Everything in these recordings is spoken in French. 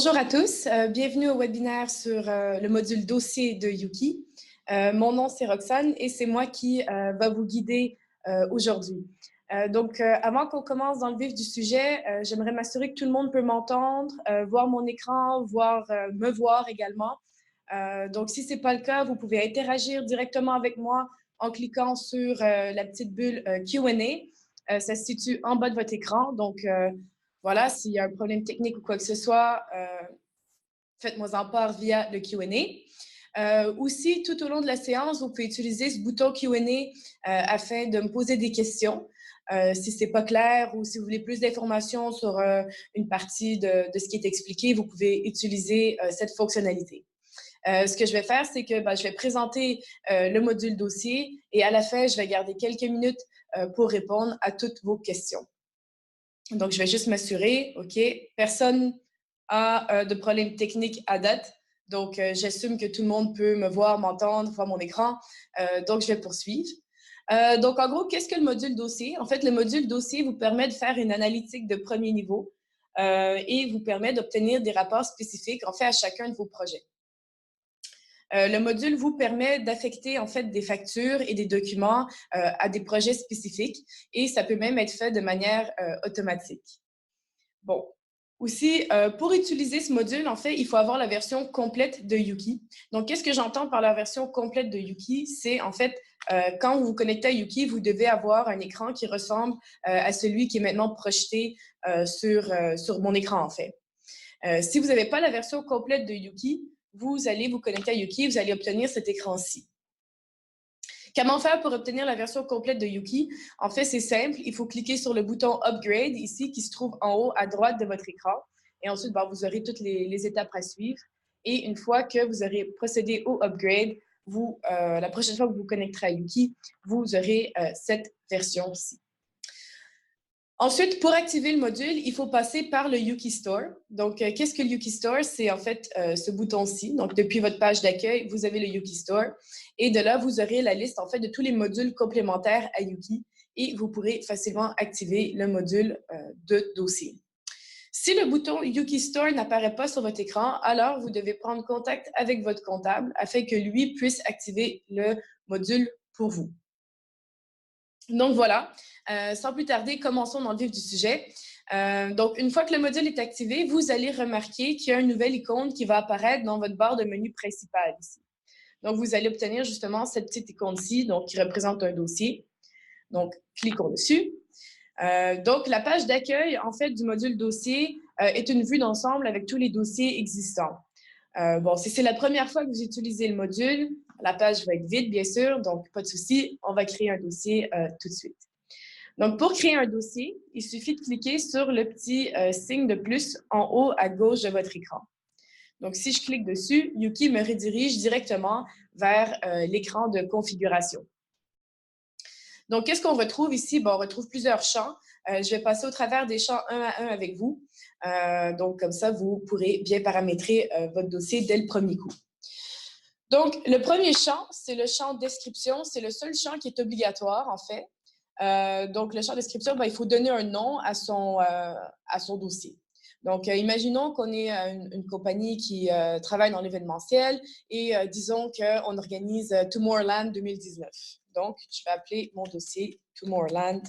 Bonjour à tous, bienvenue au webinaire sur le module dossier de Yuki. Mon nom c'est Roxane et c'est moi qui va vous guider aujourd'hui. Avant qu'on commence dans le vif du sujet, j'aimerais m'assurer que tout le monde peut m'entendre, voir mon écran, me voir également. Donc si ce n'est pas le cas, vous pouvez interagir directement avec moi en cliquant sur la petite bulle Q&A. Ça se situe en bas de votre écran, donc voilà, s'il y a un problème technique ou quoi que ce soit, faites-moi en part via le Q&A. Aussi, tout au long de la séance, vous pouvez utiliser ce bouton Q&A afin de me poser des questions. Si ce n'est pas clair ou si vous voulez plus d'informations sur une partie de ce qui est expliqué, vous pouvez utiliser cette fonctionnalité. Ce que je vais faire, c'est que je vais présenter le module dossier et à la fin, je vais garder quelques minutes pour répondre à toutes vos questions. Donc, je vais juste m'assurer, OK, personne a de problème technique à date. Donc, j'assume que tout le monde peut me voir, m'entendre, voir mon écran. Donc, je vais poursuivre. Donc, en gros, qu'est-ce que le module dossier? En fait, le module dossier vous permet de faire une analytique de premier niveau et vous permet d'obtenir des rapports spécifiques, en fait, à chacun de vos projets. Le module vous permet d'affecter en fait des factures et des documents à des projets spécifiques et ça peut même être fait de manière automatique. Bon, aussi, pour utiliser ce module, en fait, il faut avoir la version complète de Yuki. Donc, qu'est-ce que j'entends par la version complète de Yuki? C'est en fait, quand vous vous connectez à Yuki, vous devez avoir un écran qui ressemble à celui qui est maintenant projeté sur mon écran, en fait. Si vous n'avez pas la version complète de Yuki, vous allez vous connecter à Yuki, vous allez obtenir cet écran-ci. Comment faire pour obtenir la version complète de Yuki? En fait, c'est simple. Il faut cliquer sur le bouton Upgrade ici qui se trouve en haut à droite de votre écran. Et ensuite, vous aurez toutes les étapes à suivre. Et une fois que vous aurez procédé au upgrade, la prochaine fois que vous vous connecterez à Yuki, vous aurez cette version-ci. Ensuite, pour activer le module, il faut passer par le Yuki Store. Donc, qu'est-ce que le Yuki Store? C'est en fait ce bouton-ci. Donc, depuis votre page d'accueil, vous avez le Yuki Store. Et de là, vous aurez la liste en fait de tous les modules complémentaires à Yuki et vous pourrez facilement activer le module de dossier. Si le bouton Yuki Store n'apparaît pas sur votre écran, alors vous devez prendre contact avec votre comptable afin que lui puisse activer le module pour vous. Donc voilà, sans plus tarder, commençons dans le vif du sujet. Donc, une fois que le module est activé, vous allez remarquer qu'il y a une nouvelle icône qui va apparaître dans votre barre de menu principale ici. Donc, vous allez obtenir justement cette petite icône-ci, donc qui représente un dossier. Donc, cliquons dessus. Donc, la page d'accueil, en fait, du module dossier est une vue d'ensemble avec tous les dossiers existants. Bon, si c'est la première fois que vous utilisez le module, la page va être vide, bien sûr, donc pas de souci, on va créer un dossier tout de suite. Donc, pour créer un dossier, il suffit de cliquer sur le petit signe de plus en haut à gauche de votre écran. Donc, si je clique dessus, Yuki me redirige directement vers l'écran de configuration. Donc, qu'est-ce qu'on retrouve ici? Bon, on retrouve plusieurs champs. Je vais passer au travers des champs un à un avec vous. Donc, comme ça, vous pourrez bien paramétrer votre dossier dès le premier coup. Donc, le premier champ, c'est le champ description. C'est le seul champ qui est obligatoire, en fait. Donc, le champ description, il faut donner un nom à son dossier. Donc, imaginons qu'on est une compagnie qui travaille dans l'événementiel et disons qu'on organise Tomorrowland 2019. Donc, je vais appeler mon dossier Tomorrowland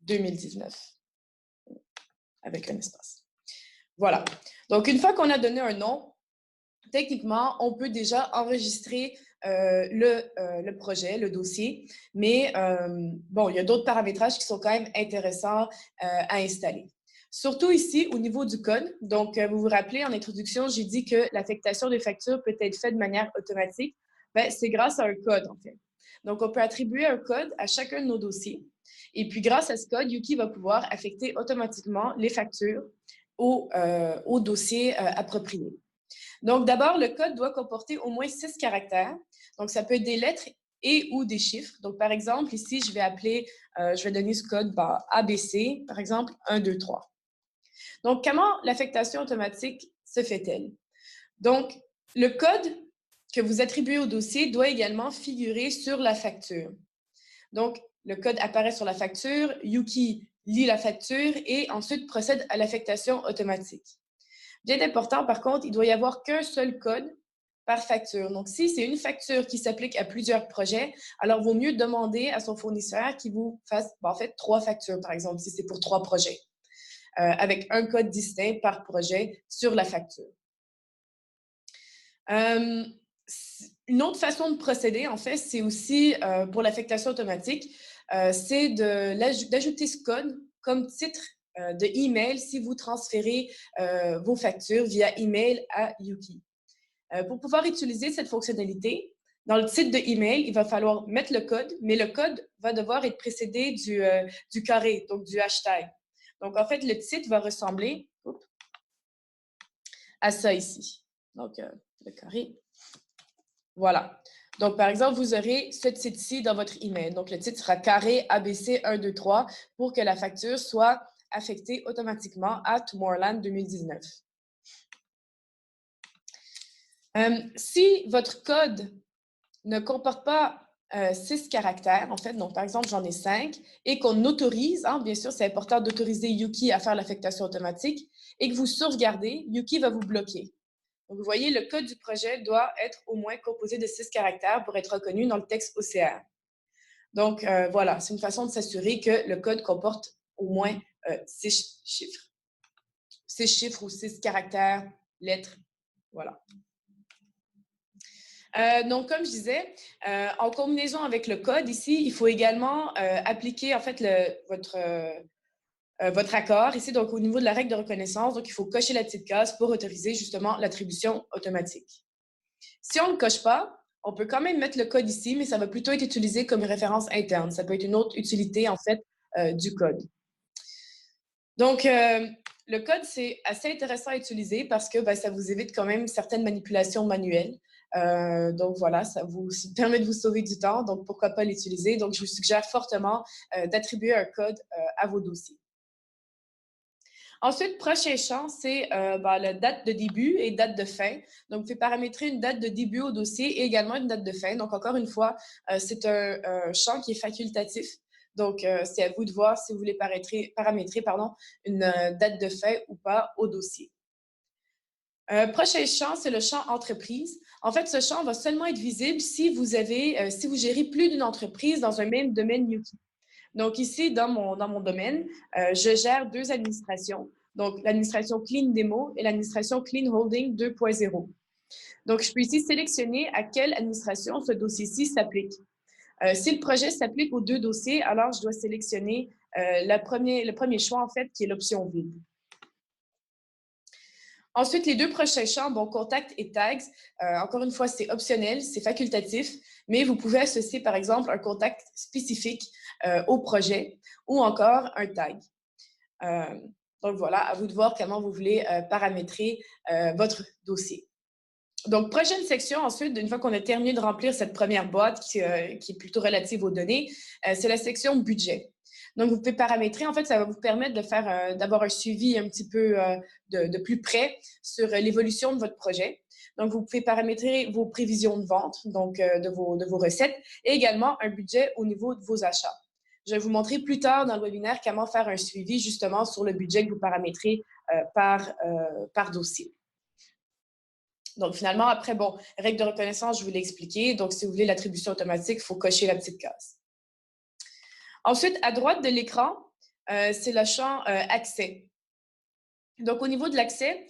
2019 avec un espace. Voilà. Donc, une fois qu'on a donné un nom, techniquement, on peut déjà enregistrer le projet, le dossier, mais bon, il y a d'autres paramétrages qui sont quand même intéressants à installer. Surtout ici, au niveau du code. Donc, vous vous rappelez, en introduction, j'ai dit que l'affectation des factures peut être faite de manière automatique. C'est grâce à un code, en fait. Donc, on peut attribuer un code à chacun de nos dossiers. Et puis, grâce à ce code, Yuki va pouvoir affecter automatiquement les factures au dossier approprié. Donc, d'abord, le code doit comporter au moins 6 caractères. Donc, ça peut être des lettres et ou des chiffres. Donc, par exemple, ici, je vais donner ce code ABC, par exemple, 1, 2, 3. Donc, comment l'affectation automatique se fait-elle? Donc, le code que vous attribuez au dossier doit également figurer sur la facture. Donc, le code apparaît sur la facture, Yuki lit la facture et ensuite procède à l'affectation automatique. Bien important, par contre, il doit y avoir qu'un seul code par facture. Donc, si c'est une facture qui s'applique à plusieurs projets, alors il vaut mieux demander à son fournisseur qu'il vous fasse, en fait, 3 factures, par exemple, si c'est pour 3 projets, avec un code distinct par projet sur la facture. Une autre façon de procéder, en fait, c'est aussi pour l'affectation automatique, c'est d'ajouter ce code comme titre de email si vous transférez vos factures via email à Yuki. Pour pouvoir utiliser cette fonctionnalité, dans le titre de email, il va falloir mettre le code, mais le code va devoir être précédé du carré, donc du hashtag. Donc, en fait, le titre va ressembler à ça ici. Donc, le carré. Voilà. Donc, par exemple, vous aurez ce titre-ci dans votre email. Donc, le titre sera carré ABC 123 pour que la facture soit affectée automatiquement à Tomorrowland 2019. Si votre code ne comporte pas 6 caractères, en fait, donc par exemple, j'en ai 5, et qu'on autorise, hein, bien sûr, c'est important d'autoriser Yuki à faire l'affectation automatique, et que vous sauvegardez, Yuki va vous bloquer. Donc, vous voyez, le code du projet doit être au moins composé de 6 caractères pour être reconnu dans le texte OCR. Donc, voilà, c'est une façon de s'assurer que le code comporte au moins 6 chiffres. 6 chiffres ou 6 caractères, lettres, voilà. Donc, comme je disais, en combinaison avec le code ici, il faut également appliquer en fait votre accord ici, donc au niveau de la règle de reconnaissance. Donc, il faut cocher la petite case pour autoriser justement l'attribution automatique. Si on ne coche pas, on peut quand même mettre le code ici, mais ça va plutôt être utilisé comme référence interne. Ça peut être une autre utilité en fait du code. Donc, le code, c'est assez intéressant à utiliser parce que ça vous évite quand même certaines manipulations manuelles. Donc voilà, ça vous permet de vous sauver du temps, donc pourquoi pas l'utiliser. Donc, je vous suggère fortement d'attribuer un code à vos dossiers. Ensuite, prochain champ, c'est la date de début et date de fin. Donc, vous pouvez paramétrer une date de début au dossier et également une date de fin. Donc, encore une fois, c'est un champ qui est facultatif. Donc, c'est à vous de voir si vous voulez paramétrer une date de fin ou pas au dossier. Prochain champ, c'est le champ entreprise. En fait, ce champ va seulement être visible si vous gérez plus d'une entreprise dans un même domaine Yuki. Donc, ici, dans mon domaine, je gère 2 administrations. Donc, l'administration Clean Demo et l'administration Clean Holding 2.0. Donc, je peux ici sélectionner à quelle administration ce dossier-ci s'applique. Si le projet s'applique aux 2 dossiers, alors je dois sélectionner le premier choix, en fait, qui est l'option vide. Ensuite, les 2 prochains champs, contact et tags. Encore une fois, c'est optionnel, c'est facultatif, mais vous pouvez associer, par exemple, un contact spécifique au projet ou encore un tag. Donc, voilà, à vous de voir comment vous voulez paramétrer votre dossier. Donc, prochaine section, ensuite, une fois qu'on a terminé de remplir cette première boîte qui est plutôt relative aux données, c'est la section budget. Donc, vous pouvez paramétrer. En fait, ça va vous permettre d'avoir un suivi un petit peu de plus près sur l'évolution de votre projet. Donc, vous pouvez paramétrer vos prévisions de vente, donc de vos recettes, et également un budget au niveau de vos achats. Je vais vous montrer plus tard dans le webinaire comment faire un suivi justement sur le budget que vous paramétrez par dossier. Donc, finalement, après, règle de reconnaissance, je vous l'ai expliqué. Donc, si vous voulez l'attribution automatique, il faut cocher la petite case. Ensuite, à droite de l'écran, c'est le champ accès. Donc, au niveau de l'accès,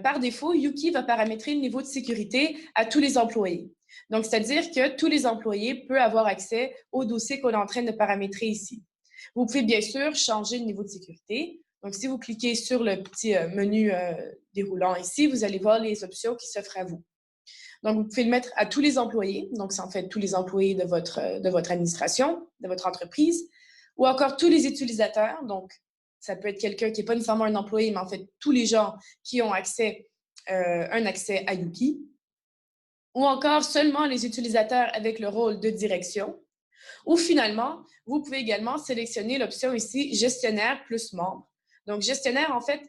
par défaut, Yuki va paramétrer le niveau de sécurité à tous les employés. Donc, c'est-à-dire que tous les employés peuvent avoir accès au dossier qu'on est en train de paramétrer ici. Vous pouvez bien sûr changer le niveau de sécurité. Donc, si vous cliquez sur le petit menu déroulant ici, vous allez voir les options qui s'offrent à vous. Donc, vous pouvez le mettre à tous les employés. Donc, c'est en fait tous les employés de votre administration, de votre entreprise, ou encore tous les utilisateurs. Donc, ça peut être quelqu'un qui n'est pas nécessairement un employé, mais en fait, tous les gens qui ont un accès à Yuki. Ou encore seulement les utilisateurs avec le rôle de direction. Ou finalement, vous pouvez également sélectionner l'option ici « Gestionnaire plus membre ». Donc, gestionnaire, en fait,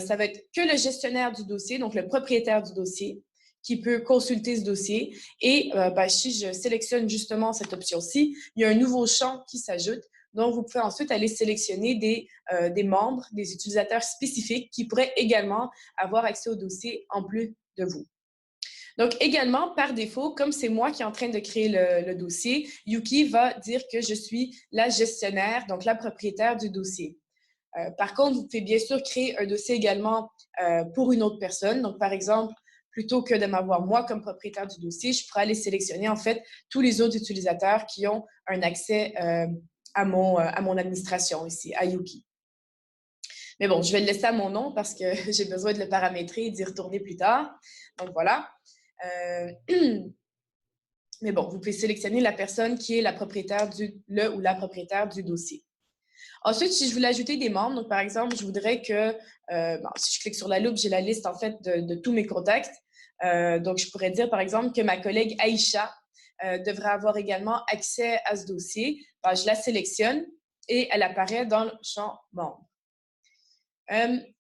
ça va être que le gestionnaire du dossier, donc le propriétaire du dossier, qui peut consulter ce dossier. Et si je sélectionne justement cette option-ci, il y a un nouveau champ qui s'ajoute Donc, vous pouvez ensuite aller sélectionner des membres, des utilisateurs spécifiques qui pourraient également avoir accès au dossier en plus de vous. Donc, également, par défaut, comme c'est moi qui est en train de créer le dossier, Yuki va dire que je suis la gestionnaire, donc la propriétaire du dossier. Par contre, vous pouvez bien sûr créer un dossier également pour une autre personne. Donc, par exemple, plutôt que de m'avoir moi comme propriétaire du dossier, je pourrais aller sélectionner en fait tous les autres utilisateurs qui ont un accès à mon administration ici, à Yuki. Mais bon, je vais le laisser à mon nom parce que j'ai besoin de le paramétrer et d'y retourner plus tard. Donc, voilà. Mais bon, vous pouvez sélectionner la personne qui est la propriétaire le ou la propriétaire du dossier. Ensuite, si je voulais ajouter des membres, donc par exemple, je voudrais que, si je clique sur la loupe, j'ai la liste en fait de tous mes contacts. Donc, je pourrais dire par exemple que ma collègue Aïcha devrait avoir également accès à ce dossier. Ben, je la sélectionne et elle apparaît dans le champ membre.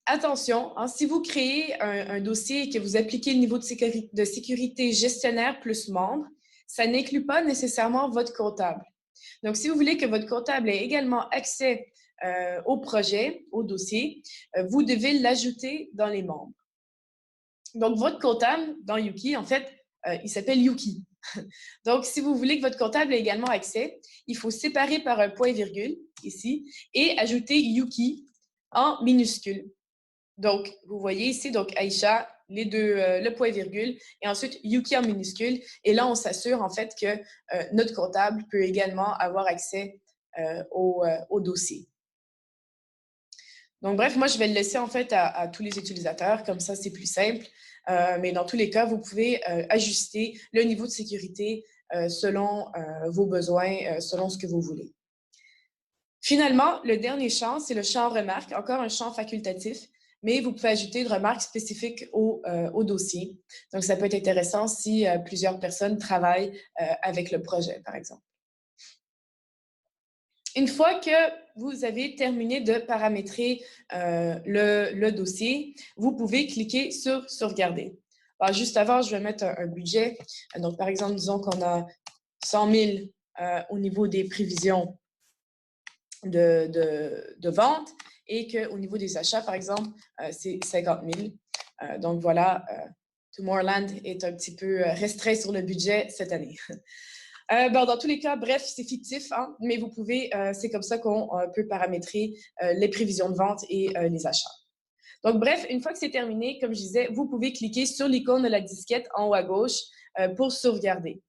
Attention, hein, si vous créez un dossier et que vous appliquez le niveau de sécurité gestionnaire plus membre, ça n'inclut pas nécessairement votre comptable. Donc, si vous voulez que votre comptable ait également accès au projet, au dossier, vous devez l'ajouter dans les membres. Donc, votre comptable dans Yuki, en fait, il s'appelle Yuki. Donc, si vous voulez que votre comptable ait également accès, il faut séparer par un point-virgule ici et ajouter Yuki en minuscule. Donc, vous voyez ici, donc Aïcha, les deux, le point-virgule, et ensuite Yuki en minuscule. Et là, on s'assure en fait que notre comptable peut également avoir accès au dossier. Donc, bref, moi, je vais le laisser en fait à tous les utilisateurs, comme ça, c'est plus simple. Mais dans tous les cas, vous pouvez ajuster le niveau de sécurité selon vos besoins, selon ce que vous voulez. Finalement, le dernier champ, c'est le champ remarque, encore un champ facultatif, mais vous pouvez ajouter une remarque spécifique au dossier. Donc, ça peut être intéressant si plusieurs personnes travaillent avec le projet, par exemple. Une fois que vous avez terminé de paramétrer le dossier, vous pouvez cliquer sur « Sauvegarder ». Alors, juste avant, je vais mettre un budget. Donc, par exemple, disons qu'on a 100 000 au niveau des prévisions de vente et qu'au niveau des achats, par exemple, c'est 50 000. Donc, voilà, Tomorrowland est un petit peu restreint sur le budget cette année. Dans tous les cas, bref, c'est fictif, hein, mais vous pouvez, c'est comme ça qu'on peut paramétrer les prévisions de vente et les achats. Donc, bref, une fois que c'est terminé, comme je disais, vous pouvez cliquer sur l'icône de la disquette en haut à gauche pour sauvegarder.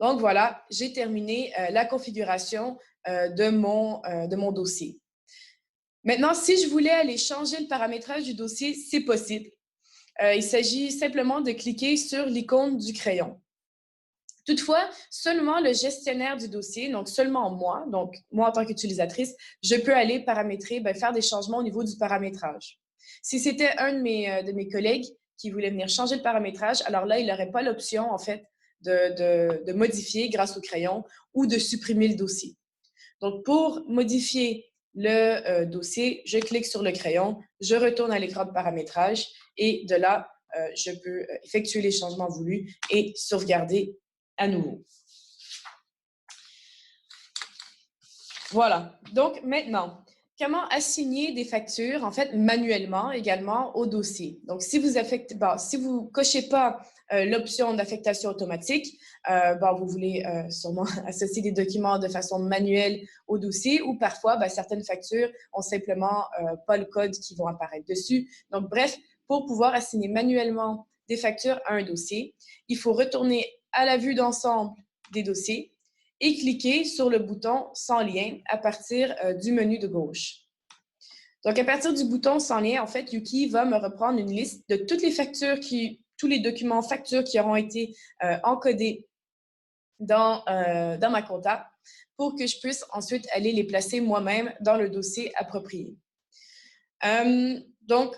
Donc, voilà, j'ai terminé la configuration de mon dossier. Maintenant, si je voulais aller changer le paramétrage du dossier, c'est possible. Il s'agit simplement de cliquer sur l'icône du crayon. Toutefois, seulement le gestionnaire du dossier, donc seulement moi en tant qu'utilisatrice, je peux aller paramétrer, faire des changements au niveau du paramétrage. Si c'était un de mes collègues qui voulait venir changer le paramétrage, alors là, il n'aurait pas l'option, en fait, de modifier grâce au crayon ou de supprimer le dossier. Donc, pour modifier le dossier, je clique sur le crayon, je retourne à l'écran de paramétrage et de là, je peux effectuer les changements voulus et sauvegarder à nouveau. Voilà. Donc, maintenant, comment assigner des factures, en fait, manuellement également au dossier. Donc, si vous cochez pas l'option d'affectation automatique, vous voulez sûrement associer des documents de façon manuelle au dossier ou parfois, certaines factures ont simplement pas le code qui vont apparaître dessus. Donc, bref, pour pouvoir assigner manuellement des factures à un dossier, il faut retourner à la vue d'ensemble des dossiers et cliquer sur le bouton « Sans lien » à partir du menu de gauche. Donc, à partir du bouton « Sans lien », en fait, Yuki va me reprendre une liste de toutes les factures, tous les documents factures qui auront été encodés dans ma compta pour que je puisse ensuite aller les placer moi-même dans le dossier approprié. Donc,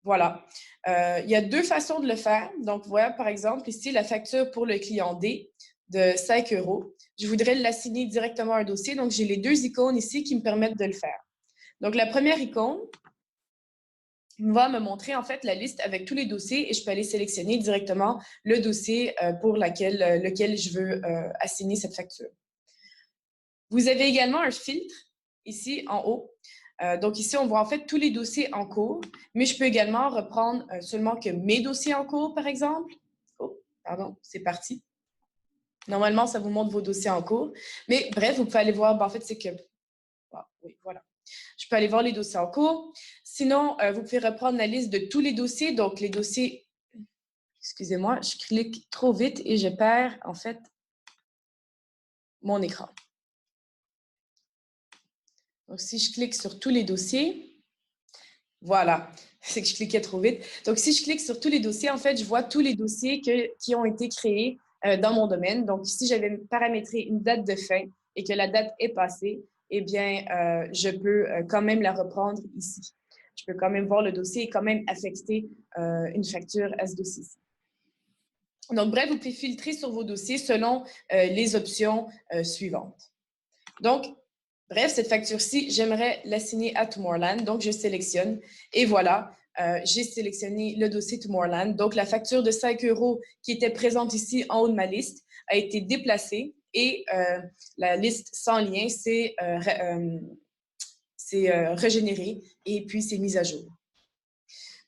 voilà. Il y a deux façons de le faire. Donc, voilà, par exemple, ici, la facture pour le client D de 5 €. Je voudrais l'assigner directement à un dossier. Donc, j'ai les deux icônes ici qui me permettent de le faire. Donc, la première icône va me montrer en fait la liste avec tous les dossiers et je peux aller sélectionner directement le dossier pour lequel je veux assigner cette facture. Vous avez également un filtre ici en haut. Donc ici, on voit en fait tous les dossiers en cours, mais je peux également reprendre seulement que mes dossiers en cours, par exemple. Oh, pardon, c'est parti. Normalement, ça vous montre vos dossiers en cours. Mais bref, vous pouvez aller voir, en fait, c'est que... Ah, oui, voilà. Je peux aller voir les dossiers en cours. Sinon, vous pouvez reprendre la liste de tous les dossiers. Donc, les dossiers... Excusez-moi, je clique trop vite et je perds, en fait, mon écran. Donc, si je clique sur tous les dossiers, voilà, c'est que je cliquais trop vite. Donc, si je clique sur tous les dossiers, en fait, je vois tous les dossiers qui ont été créés dans mon domaine. Donc, si j'avais paramétré une date de fin et que la date est passée, eh bien, je peux quand même la reprendre ici. Je peux quand même voir le dossier et quand même affecter une facture à ce dossier-ci. Donc, bref, vous pouvez filtrer sur vos dossiers selon les options suivantes. Donc, bref, cette facture-ci, j'aimerais l'assigner à Tomorrowland. Donc, je sélectionne et voilà, j'ai sélectionné le dossier Tomorrowland. Donc, la facture de 5 € qui était présente ici en haut de ma liste a été déplacée et la liste sans lien s'est régénérée et puis c'est mise à jour.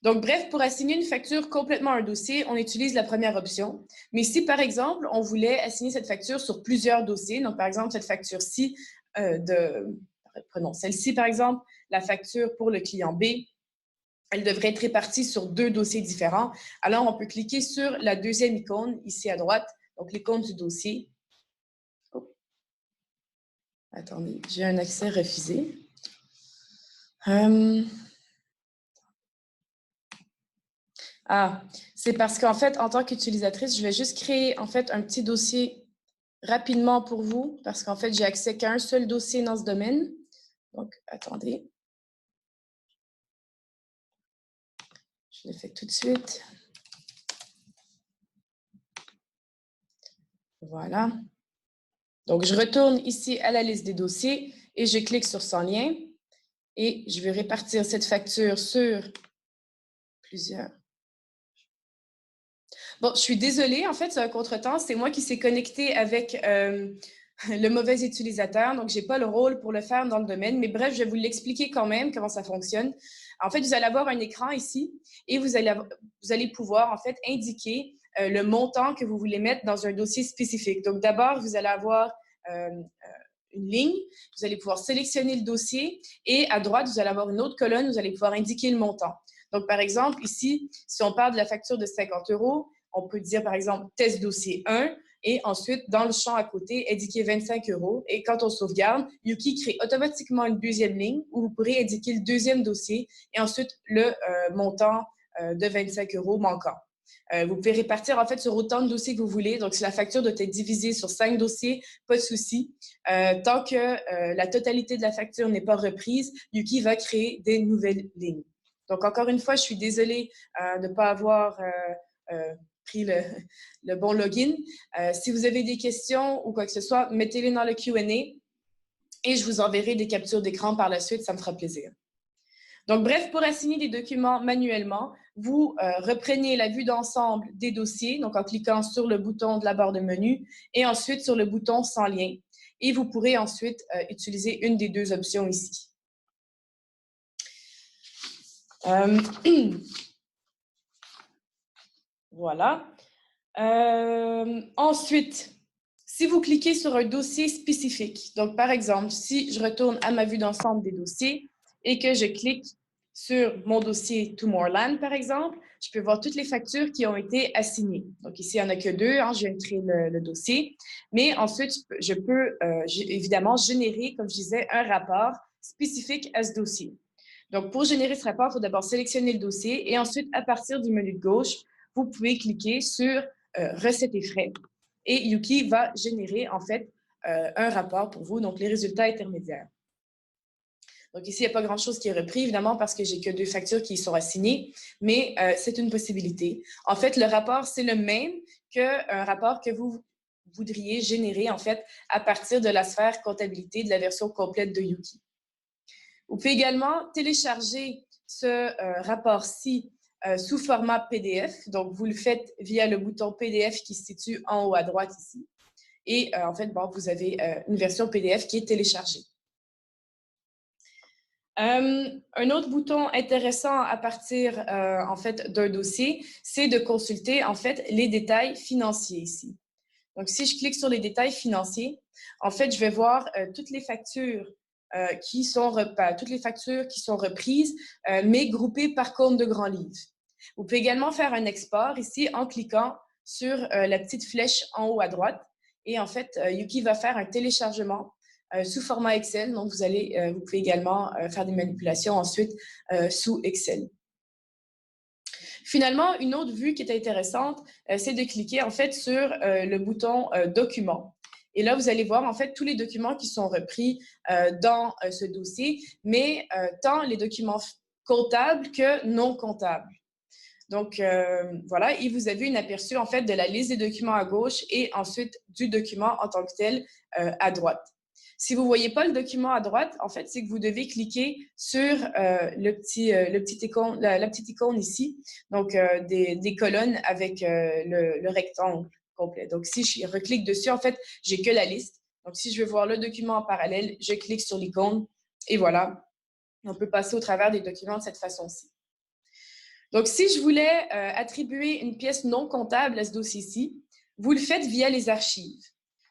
Donc, bref, pour assigner une facture complètement à un dossier, on utilise la première option. Mais si, par exemple, on voulait assigner cette facture sur plusieurs dossiers, donc, par exemple, cette facture-ci, prenons celle-ci, par exemple, la facture pour le client B, elle devrait être répartie sur 2 dossiers différents. Alors, on peut cliquer sur la deuxième icône, ici à droite, donc l'icône du dossier. Oh. Attendez, j'ai un accès refusé. Ah, c'est parce qu'en fait, en tant qu'utilisatrice, je vais juste créer en fait un petit dossier rapidement pour vous parce qu'en fait, j'ai accès qu'à un seul dossier dans ce domaine. Donc, attendez. Je le fais tout de suite. Voilà. Donc, je retourne ici à la liste des dossiers et je clique sur sans lien et je vais répartir cette facture sur plusieurs. Bon, je suis désolée, en fait, c'est un contretemps. C'est moi qui s'est connecté avec le mauvais utilisateur, donc je n'ai pas le rôle pour le faire dans le domaine. Mais bref, je vais vous l'expliquer quand même comment ça fonctionne. En fait, vous allez avoir un écran ici et vous allez pouvoir en fait indiquer le montant que vous voulez mettre dans un dossier spécifique. Donc d'abord, vous allez avoir une ligne, vous allez pouvoir sélectionner le dossier et à droite, vous allez avoir une autre colonne, vous allez pouvoir indiquer le montant. Donc, par exemple, ici, si on parle de la facture de 50 €, on peut dire, par exemple, test dossier 1 et ensuite, dans le champ à côté, indiquer 25 €. Et quand on sauvegarde, Yuki crée automatiquement une deuxième ligne où vous pourrez indiquer le deuxième dossier et ensuite le montant de 25 € manquant. Vous pouvez répartir en fait sur autant de dossiers que vous voulez. Donc, si la facture doit être divisée sur 5 dossiers, pas de souci. Tant que la totalité de la facture n'est pas reprise, Yuki va créer des nouvelles lignes. Donc, encore une fois, je suis désolée de ne pas avoir pris le bon login. Si vous avez des questions ou quoi que ce soit, mettez-les dans le Q&A et je vous enverrai des captures d'écran par la suite. Ça me fera plaisir. Donc, bref, pour assigner des documents manuellement, vous reprenez la vue d'ensemble des dossiers, donc en cliquant sur le bouton de la barre de menu et ensuite sur le bouton sans lien. Et vous pourrez ensuite utiliser une des deux options ici. Voilà. Ensuite, si vous cliquez sur un dossier spécifique, donc par exemple, si je retourne à ma vue d'ensemble des dossiers et que je clique sur mon dossier Tomorrowland, par exemple, je peux voir toutes les factures qui ont été assignées. Donc ici, il n'y en a que 2, hein, je viens de créer le dossier. Mais ensuite, je peux évidemment générer, comme je disais, un rapport spécifique à ce dossier. Donc, pour générer ce rapport, il faut d'abord sélectionner le dossier et ensuite, à partir du menu de gauche, vous pouvez cliquer sur recettes et frais. Et Yuki va générer, en fait, un rapport pour vous, donc les résultats intermédiaires. Donc ici, il n'y a pas grand-chose qui est repris, évidemment, parce que j'ai que 2 factures qui sont assignées, mais c'est une possibilité. En fait, le rapport, c'est le même qu'un rapport que vous voudriez générer, en fait, à partir de la sphère comptabilité de la version complète de Yuki. Vous pouvez également télécharger ce rapport-ci sous format PDF. Donc, vous le faites via le bouton PDF qui se situe en haut à droite ici. Et en fait, bon, vous avez une version PDF qui est téléchargée. Un autre bouton intéressant à partir en fait d'un dossier, c'est de consulter en fait les détails financiers ici. Donc, si je clique sur les détails financiers, en fait, je vais voir toutes les factures qui sont reprises, mais groupées par compte de grand livre. Vous pouvez également faire un export ici en cliquant sur la petite flèche en haut à droite. Et en fait, Yuki va faire un téléchargement sous format Excel. Donc, vous pouvez également faire des manipulations ensuite sous Excel. Finalement, une autre vue qui est intéressante, c'est de cliquer en fait sur le bouton Documents. Et là, vous allez voir en fait tous les documents qui sont repris dans ce dossier, mais tant les documents comptables que non comptables. Donc, voilà, et vous avez un aperçu en fait de la liste des documents à gauche et ensuite du document en tant que tel à droite. Si vous ne voyez pas le document à droite, en fait, c'est que vous devez cliquer sur la petite icône ici, donc des colonnes avec le rectangle complet. Donc, si je reclique dessus, en fait, j'ai que la liste. Donc, si je veux voir le document en parallèle, je clique sur l'icône et voilà, on peut passer au travers des documents de cette façon-ci. Donc, si je voulais attribuer une pièce non comptable à ce dossier-ci, vous le faites via les archives.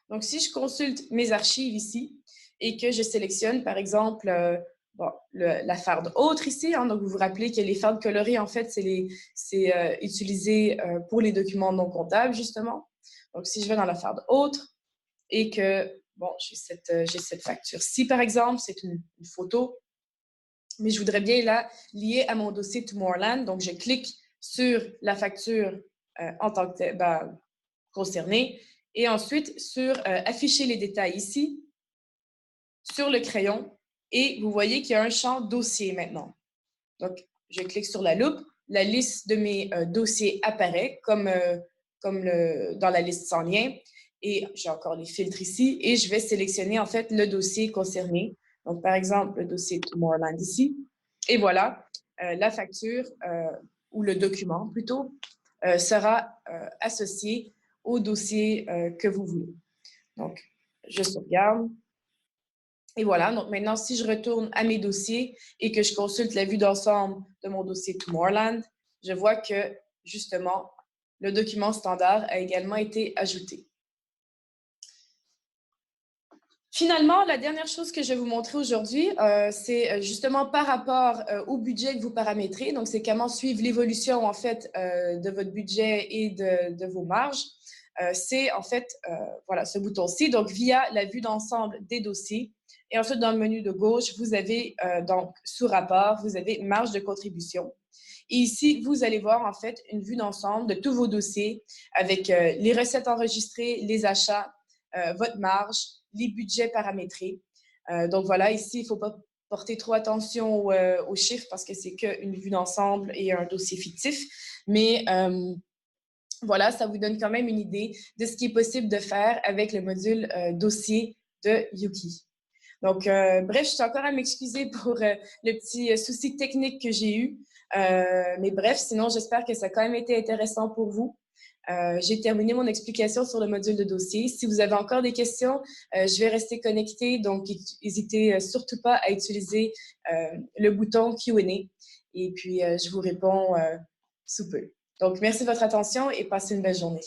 Donc, si je consulte mes archives ici et que je sélectionne, par exemple, la farde autre ici, hein, donc vous vous rappelez que les fardes colorées, en fait, c'est utilisé pour les documents non comptables, justement. Donc, si je vais dans la farde autre et que, bon, j'ai cette facture-ci, par exemple, c'est une photo, mais je voudrais bien la lier à mon dossier Tomorrowland. Donc, je clique sur la facture en tant que concernée et ensuite sur afficher les détails ici, sur le crayon. Et vous voyez qu'il y a un champ dossier maintenant. Donc, je clique sur la loupe. La liste de mes dossiers apparaît comme dans la liste sans lien. Et j'ai encore les filtres ici. Et je vais sélectionner en fait le dossier concerné. Donc, par exemple, le dossier Tomorrowland ici. Et voilà, la facture ou le document plutôt sera associé au dossier que vous voulez. Donc, je sauvegarde. Et voilà, donc maintenant, si je retourne à mes dossiers et que je consulte la vue d'ensemble de mon dossier Tomorrowland, je vois que, justement, le document standard a également été ajouté. Finalement, la dernière chose que je vais vous montrer aujourd'hui, c'est justement par rapport au budget que vous paramétrez. Donc, c'est comment suivre l'évolution, en fait, de votre budget et de vos marges. C'est, en fait, voilà, ce bouton-ci, donc via la vue d'ensemble des dossiers. Et ensuite, dans le menu de gauche, vous avez, donc, sous rapport, vous avez marge de contribution. Et ici, vous allez voir, en fait, une vue d'ensemble de tous vos dossiers avec les recettes enregistrées, les achats, votre marge, les budgets paramétrés. Donc voilà, ici, il ne faut pas porter trop attention aux chiffres parce que c'est qu'une vue d'ensemble et un dossier fictif. Mais voilà, ça vous donne quand même une idée de ce qui est possible de faire avec le module dossier de Yuki. Donc, bref, je suis encore à m'excuser pour le petit souci technique que j'ai eu. Mais bref, sinon, j'espère que ça a quand même été intéressant pour vous. J'ai terminé mon explication sur le module de dossier. Si vous avez encore des questions, je vais rester connectée, donc n'hésitez surtout pas à utiliser le bouton Q&A et puis je vous réponds sous peu. Donc, merci de votre attention et passez une belle journée.